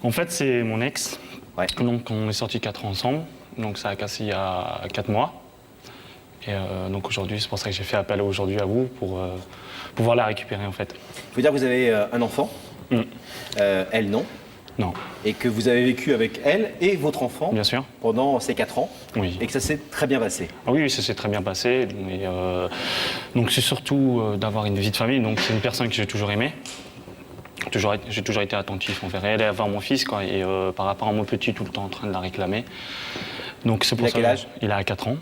En fait, c'est mon ex. Ouais. Donc, on est sortis 4 ans ensemble. Donc, ça a cassé il y a 4 mois. Et donc, aujourd'hui, c'est pour ça que j'ai fait appel aujourd'hui à vous pour pouvoir la récupérer, en fait. Il faut dire que vous avez un enfant, elle non, Non, et que vous avez vécu avec elle et votre enfant bien sûr. pendant ces 4 ans, Oui. et que ça s'est très bien passé. Ah oui, ça s'est très bien passé. Et, donc, c'est surtout d'avoir une vie de famille. Donc, c'est une personne que j'ai toujours aimée. J'ai toujours été attentif envers elle et envers mon fils, quoi. Et par rapport à mon petit, tout le temps en train de la réclamer. Donc, c'est pour Il a ça quel âge? Il a 4 ans.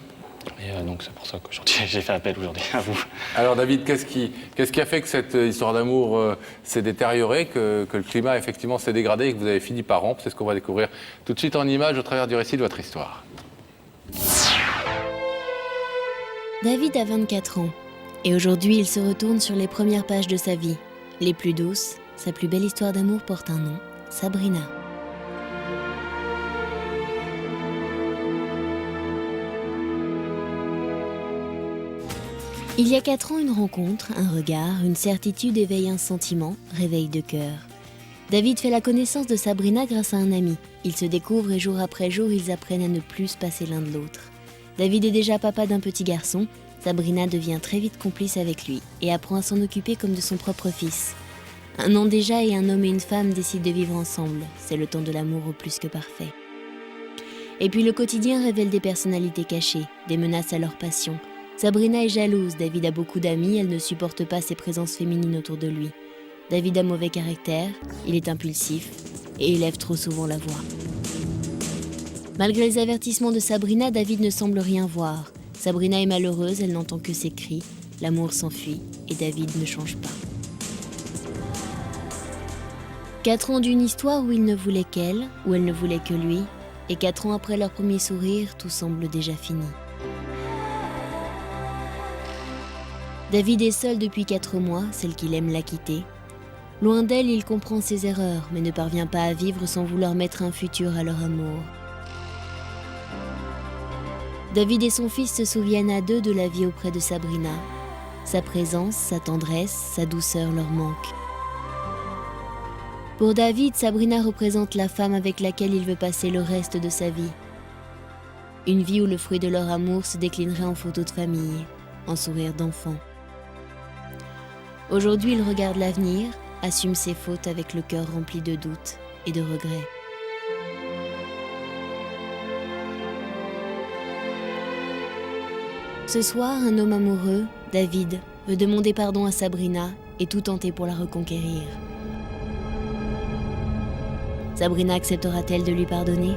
Et donc, c'est pour ça qu'aujourd'hui, j'ai fait appel aujourd'hui à vous. Alors David, qu'est-ce qui a fait que cette histoire d'amour s'est détériorée, que le climat effectivement s'est dégradé et que vous avez fini par rompre? C'est ce qu'on va découvrir tout de suite en images au travers du récit de votre histoire. David a 24 ans et aujourd'hui il se retourne sur les premières pages de sa vie. Les plus douces, sa plus belle histoire d'amour porte un nom, Sabrina. Il y a 4 ans, une rencontre, un regard, une certitude éveille un sentiment, réveil de cœur. David fait la connaissance de Sabrina grâce à un ami. Ils se découvrent et jour après jour, ils apprennent à ne plus se passer l'un de l'autre. David est déjà papa d'un petit garçon. Sabrina devient très vite complice avec lui et apprend à s'en occuper comme de son propre fils. 1 an déjà et un homme et une femme décident de vivre ensemble. C'est le temps de l'amour au plus que parfait. Et puis le quotidien révèle des personnalités cachées, des menaces à leur passion. Sabrina est jalouse, David a beaucoup d'amis, elle ne supporte pas ces présences féminines autour de lui. David a mauvais caractère, il est impulsif et élève trop souvent la voix. Malgré les avertissements de Sabrina, David ne semble rien voir. Sabrina est malheureuse, elle n'entend que ses cris. L'amour s'enfuit et David ne change pas. 4 ans d'une histoire où il ne voulait qu'elle, où elle ne voulait que lui. Et 4 ans après leur premier sourire, tout semble déjà fini. David est seul depuis 4 mois, celle qu'il aime l'a quitté. Loin d'elle, il comprend ses erreurs, mais ne parvient pas à vivre sans vouloir mettre un futur à leur amour. David et son fils se souviennent à deux de la vie auprès de Sabrina. Sa présence, sa tendresse, sa douceur leur manquent. Pour David, Sabrina représente la femme avec laquelle il veut passer le reste de sa vie. Une vie où le fruit de leur amour se déclinerait en photos de famille, en sourires d'enfant. Aujourd'hui, il regarde l'avenir, assume ses fautes avec le cœur rempli de doutes et de regrets. Ce soir, un homme amoureux, David, veut demander pardon à Sabrina et tout tenter pour la reconquérir. Sabrina acceptera-t-elle de lui pardonner ?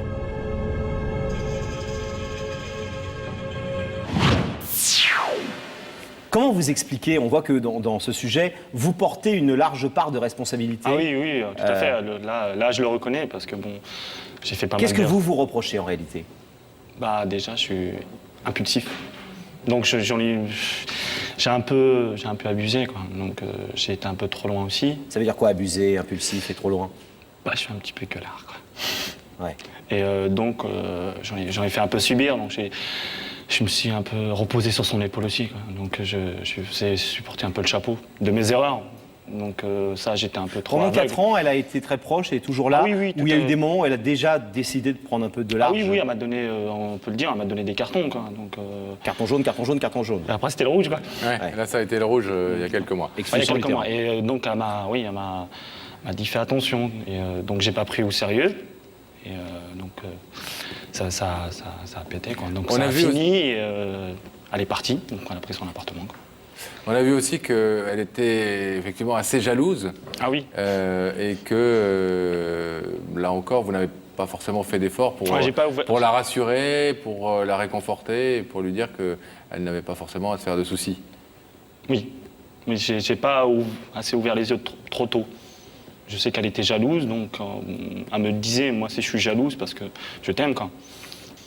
Comment vous expliquez, on voit que dans ce sujet, vous portez une large part de responsabilité. Ah oui, oui, tout à fait. Là, je le reconnais parce que bon, j'ai fait pas mal Qu'est-ce que d'erreurs. vous reprochez en réalité? Bah déjà, je suis impulsif. Donc j'ai un peu abusé, quoi. Donc j'ai été un peu trop loin aussi. Ça veut dire quoi, abuser, impulsif et trop loin? Bah, je suis un petit peu gueulard, quoi. Ouais. Et donc j'en ai fait un peu subir. Donc je me suis un peu reposé sur son épaule aussi, quoi. Donc je faisais supporter un peu le chapeau de mes erreurs. Donc ça, j'étais un peu trop Pendant aveugle. 4 ans, elle a été très proche et toujours là, Ah oui, oui, où il y a eu des moments où elle a déjà décidé de prendre un peu de large. Ah oui, oui, elle m'a donné, on peut le dire, elle m'a donné des cartons, quoi. Donc, Carton jaune, carton jaune, carton jaune. et après, c'était le rouge, quoi. Ouais, là, ça a été le rouge il y a quelques mois. Il y a Expulsion quelques du mois. terrain. Et donc, elle m'a dit fais attention. Et donc, j'ai pas pris au sérieux. Et donc, ça a pété, quoi. Donc, On ça a a vu fini. Et, elle est partie. Donc, elle a pris son appartement, quoi. On a vu aussi qu'elle était effectivement assez jalouse Ah oui. et que là encore, vous n'avez pas forcément fait d'efforts pour, Ouais, j'ai pas ouvert- pour la rassurer, pour la réconforter, et pour lui dire qu'elle n'avait pas forcément à se faire de soucis. Oui. Mais j'ai pas assez ouvert les yeux trop tôt. Je sais qu'elle était jalouse, donc elle me disait, moi, si je suis jalouse, parce que je t'aime, quoi.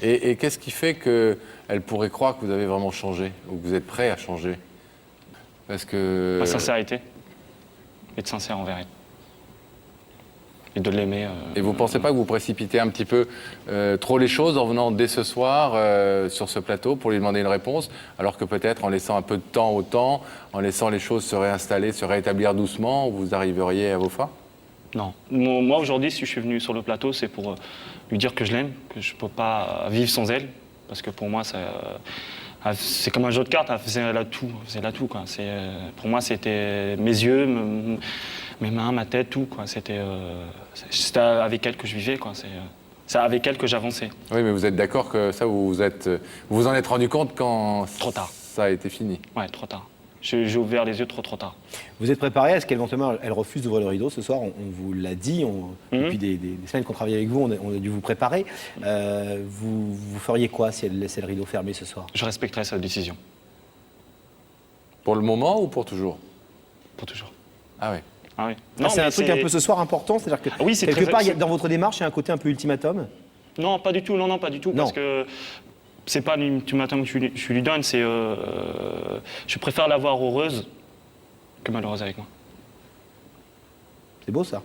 Et qu'est-ce qui fait qu'elle pourrait croire que vous avez vraiment changé, ou que vous êtes prêt à changer? Parce que... La sincérité. Être sincère envers elle. Et de l'aimer. Et vous ne pensez pas que vous précipitez un petit peu trop les choses en venant dès ce soir sur ce plateau pour lui demander une réponse, alors que peut-être en laissant un peu de temps au temps, en laissant les choses se réinstaller, se rétablir doucement, vous arriveriez à vos fins? Non. Moi, aujourd'hui, si je suis venu sur le plateau, c'est pour lui dire que je l'aime, que je ne peux pas vivre sans elle. Parce que pour moi, c'est comme un jeu de cartes, elle faisait là tout, quoi. Pour moi, c'était mes yeux, mes mains, ma tête, tout, quoi. C'était avec elle que je vivais, quoi. C'est avec elle que j'avançais. Oui, mais vous êtes d'accord que ça, vous vous en êtes rendu compte quand Trop tard. ça a été fini? Ouais, trop tard. J'ai ouvert les yeux trop tard. Vous êtes préparé à ce qu'éventuellement elle refuse d'ouvrir le rideau ce soir? On vous l'a dit, depuis des semaines qu'on travaille avec vous, on a dû vous préparer. Vous feriez quoi si elle laissait le rideau fermé ce soir? Je respecterai sa décision. Pour le moment ou pour toujours? Pour toujours. Ah oui. Ah oui. C'est un truc un peu ce soir important, c'est-à-dire que oui, c'est quelque très- part, c'est- dans votre démarche, il y a un côté un peu ultimatum. Non, pas du tout. Non, pas du tout. Non. Parce que c'est pas l'ultimatum que je lui donne, c'est je préfère la voir heureuse que malheureuse avec moi. C'est beau ça.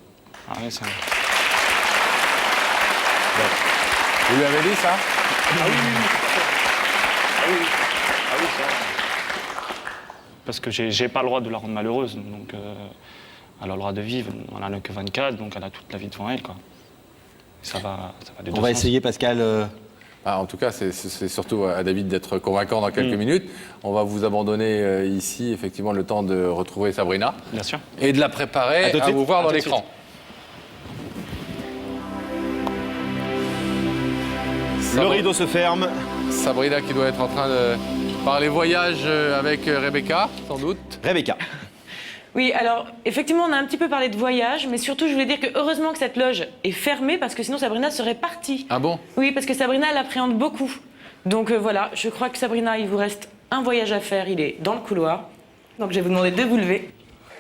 Ah oui, c'est... Vous lui avez dit ça? Ah oui, ça. Parce que j'ai pas le droit de la rendre malheureuse, donc elle a le droit de vivre. Elle en a que 24, donc elle a toute la vie devant elle, quoi. Ça va de deux On va sens. essayer, Pascal. En tout cas, c'est surtout à David d'être convaincant dans quelques minutes. On va vous abandonner ici, effectivement, le temps de retrouver Sabrina Bien sûr. et de la préparer À tout de à suite. vous voir À dans tout de l'écran. Le rideau se ferme. Sabrina qui doit être en train de parler voyage avec Rebecca, sans doute. Rebecca. Oui, alors effectivement, on a un petit peu parlé de voyage, mais surtout, je voulais dire que heureusement que cette loge est fermée parce que sinon Sabrina serait partie. Ah bon? Oui, parce que Sabrina, elle appréhende beaucoup. Donc voilà, je crois que Sabrina, il vous reste un voyage à faire, il est dans le couloir. Donc je vais vous demander de vous lever.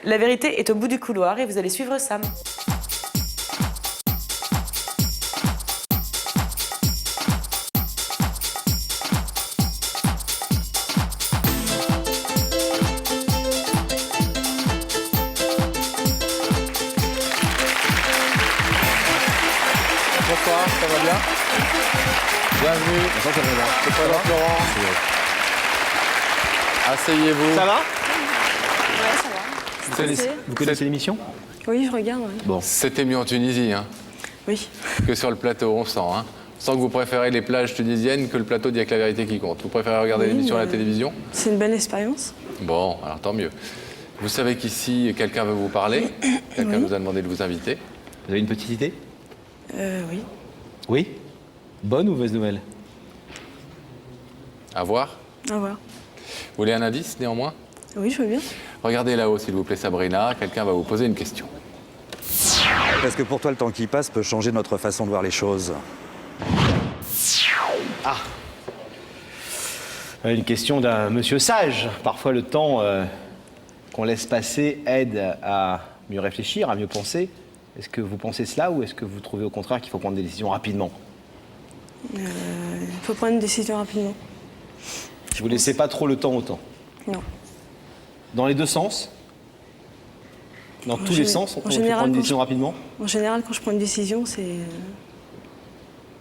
La vérité est au bout du couloir et vous allez suivre Sam. Bonsoir, ça va bien? Bienvenue. Bonsoir, Sabrina. Je présente Laurent. Asseyez-vous. Ça va? Ouais, ça va. Vous connaissez l'émission? Oui, je regarde, ouais. C'était mieux en Tunisie hein, Oui. que sur le plateau, on sent. Hein. On sent que vous préférez les plages tunisiennes que le plateau d'Y'a que la vérité qui compte. Vous préférez regarder Oui, l'émission à la télévision? C'est une belle expérience. Bon, alors tant mieux. Vous savez qu'ici, quelqu'un veut vous parler. Quelqu'un nous a demandé de vous inviter. Vous avez une petite idée? Oui. Oui. Bonne ou mauvaise nouvelle? À voir. Au revoir. Vous voulez un indice, néanmoins? Oui, je veux bien. Regardez là-haut, s'il vous plaît, Sabrina. Quelqu'un va vous poser une question. Parce que pour toi, le temps qui passe peut changer notre façon de voir les choses. Une question d'un monsieur sage. Parfois, le temps qu'on laisse passer aide à mieux réfléchir, à mieux penser. Est-ce que vous pensez cela ou est-ce que vous trouvez au contraire qu'il faut prendre des décisions rapidement? Il faut prendre une décision rapidement. Vous ne laissez pas trop le temps au temps. Non. Dans les deux sens? Dans tous les sens, on peut général, prendre une quand décision rapidement? En général, quand je prends une décision, c'est...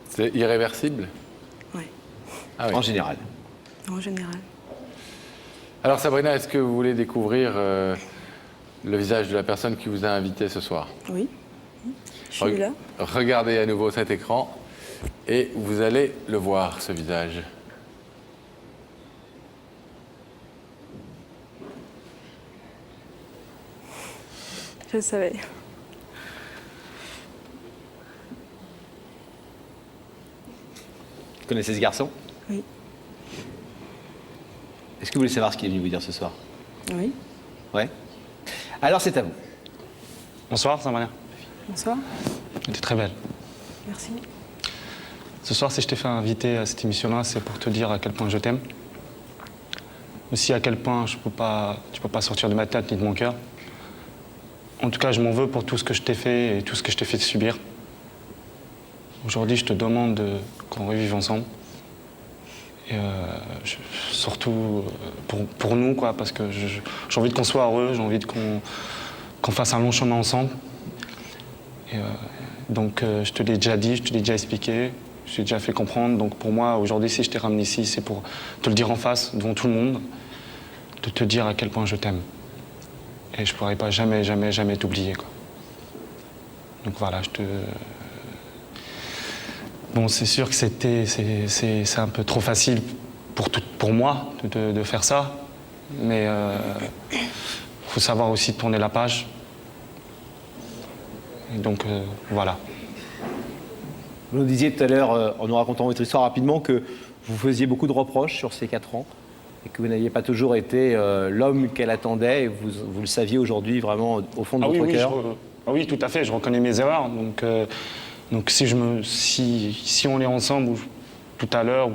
C'est irréversible? Ouais, Ah oui. En général. en général. Alors Sabrina, est-ce que vous voulez découvrir le visage de la personne qui vous a invité ce soir? Oui. Je suis là. Regardez à nouveau cet écran et vous allez le voir, ce visage. Je le savais. Vous connaissez ce garçon? Oui. Est-ce que vous voulez savoir ce qu'il est venu vous dire ce soir? Oui. Ouais. Alors c'est à vous. Bonsoir, Sabrina. Bonsoir. Tu es très belle. Merci. Ce soir, si je t'ai fait inviter à cette émission-là, c'est pour te dire à quel point je t'aime. Aussi à quel point tu peux pas sortir de ma tête ni de mon cœur. En tout cas, je m'en veux pour tout ce que je t'ai fait et tout ce que je t'ai fait subir. Aujourd'hui, je te demande qu'on revive ensemble. Et surtout pour nous, quoi, parce que j'ai envie qu'on soit heureux, j'ai envie qu'on fasse un long chemin ensemble. Et donc, je te l'ai déjà dit, je te l'ai déjà expliqué, je t'ai déjà fait comprendre. Donc, pour moi, aujourd'hui, si je t'ai ramené ici, c'est pour te le dire en face, devant tout le monde, de te dire à quel point je t'aime. Et je pourrais pas jamais t'oublier, quoi. Donc voilà, Bon, c'est sûr que c'est un peu trop facile pour moi de faire ça, mais il faut savoir aussi tourner la page. Et donc voilà. Vous nous disiez tout à l'heure, en nous racontant votre histoire rapidement, que vous faisiez beaucoup de reproches sur ces 4 ans et que vous n'aviez pas toujours été l'homme qu'elle attendait. Et vous le saviez aujourd'hui vraiment au fond de votre cœur. Oui, tout à fait. Je reconnais mes erreurs. Donc si on est ensemble tout à l'heure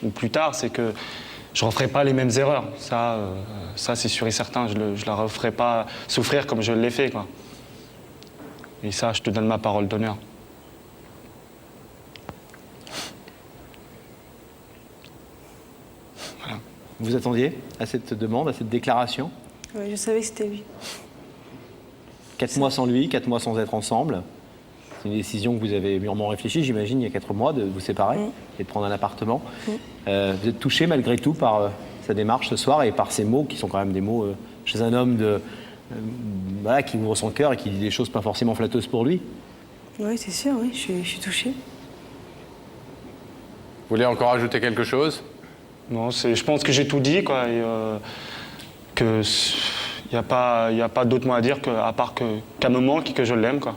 ou plus tard, c'est que je ne referai pas les mêmes erreurs. Ça c'est sûr et certain. Je ne la referai pas souffrir comme je l'ai fait, quoi. Et ça, je te donne ma parole d'honneur. Voilà. Vous attendiez à cette demande, à cette déclaration? Oui, je savais que c'était lui. 4 mois sans lui, 4 mois sans être ensemble. C'est une décision que vous avez mûrement réfléchie, j'imagine, il y a 4 mois, de vous séparer et de prendre un appartement. Vous êtes touché malgré tout par sa démarche ce soir et par ces mots qui sont quand même des mots chez un homme voilà, qui ouvre son cœur et qui dit des choses pas forcément flatteuses pour lui. Oui, c'est sûr, oui, je suis touchée. Vous voulez encore ajouter quelque chose? Non, je pense que j'ai tout dit, quoi. Et, que il n'y a pas d'autre mot à dire à part qu'elle me manque et que je l'aime, quoi.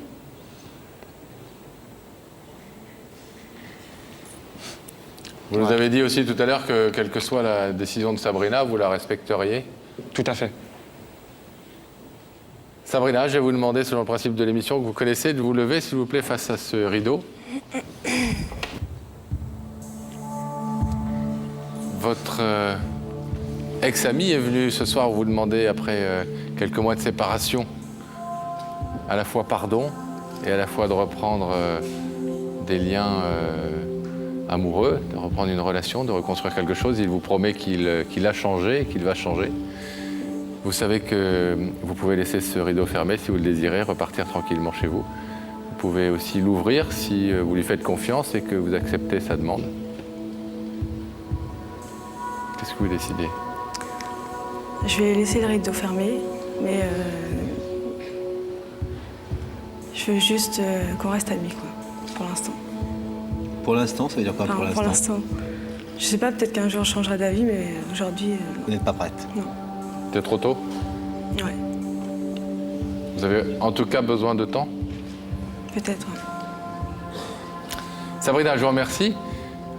Vous nous avez dit aussi tout à l'heure que, quelle que soit la décision de Sabrina, vous la respecteriez? Tout à fait. Sabrina, je vais vous demander, selon le principe de l'émission que vous connaissez, de vous lever, s'il vous plaît, face à ce rideau. Votre ex-ami est venu ce soir vous demander, après quelques mois de séparation, à la fois pardon et à la fois de reprendre des liens amoureux, de reprendre une relation, de reconstruire quelque chose. Il vous promet qu'il a changé et qu'il va changer. Vous savez que vous pouvez laisser ce rideau fermé si vous le désirez, repartir tranquillement chez vous. Vous pouvez aussi l'ouvrir si vous lui faites confiance et que vous acceptez sa demande. Qu'est-ce que vous décidez? Je vais laisser le rideau fermé, mais je veux juste qu'on reste amis, quoi, pour l'instant. Pour l'instant, ça veut dire quoi Enfin, pour l'instant. Je sais pas, peut-être qu'un jour je changerai d'avis, mais aujourd'hui... Vous n'êtes pas prête? Non. C'est trop tôt? Ouais, Vous avez en tout cas besoin de temps? peut-être, ouais. Sabrina, je vous remercie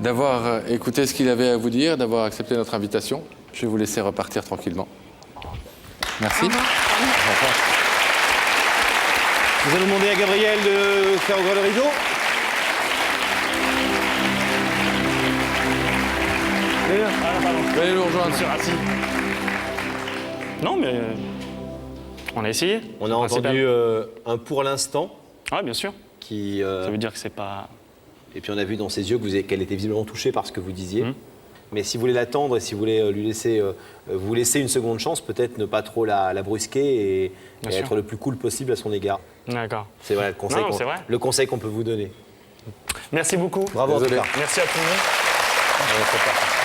d'avoir écouté ce qu'il avait à vous dire, d'avoir accepté notre invitation. Je vais vous laisser repartir tranquillement. Merci. Au revoir. Au revoir. Nous allons demander à Gabriel de faire ouvrir le rideau. Venez nous rejoindre. Bien sûr, assis. Non, mais on a essayé. On a entendu un pour l'instant Ah, bien sûr. qui... Ça veut dire que c'est pas... Et puis on a vu dans ses yeux qu'elle était visiblement touchée par ce que vous disiez. Mais si vous voulez l'attendre et si vous voulez vous laisser une seconde chance, peut-être ne pas trop la brusquer et sûr. être le plus cool possible à son égard. D'accord. C'est vrai, c'est vrai. le conseil qu'on peut vous donner. Merci beaucoup. Bravo en tout Désolé. cas. Merci à tout le monde. Ouais, c'est parti.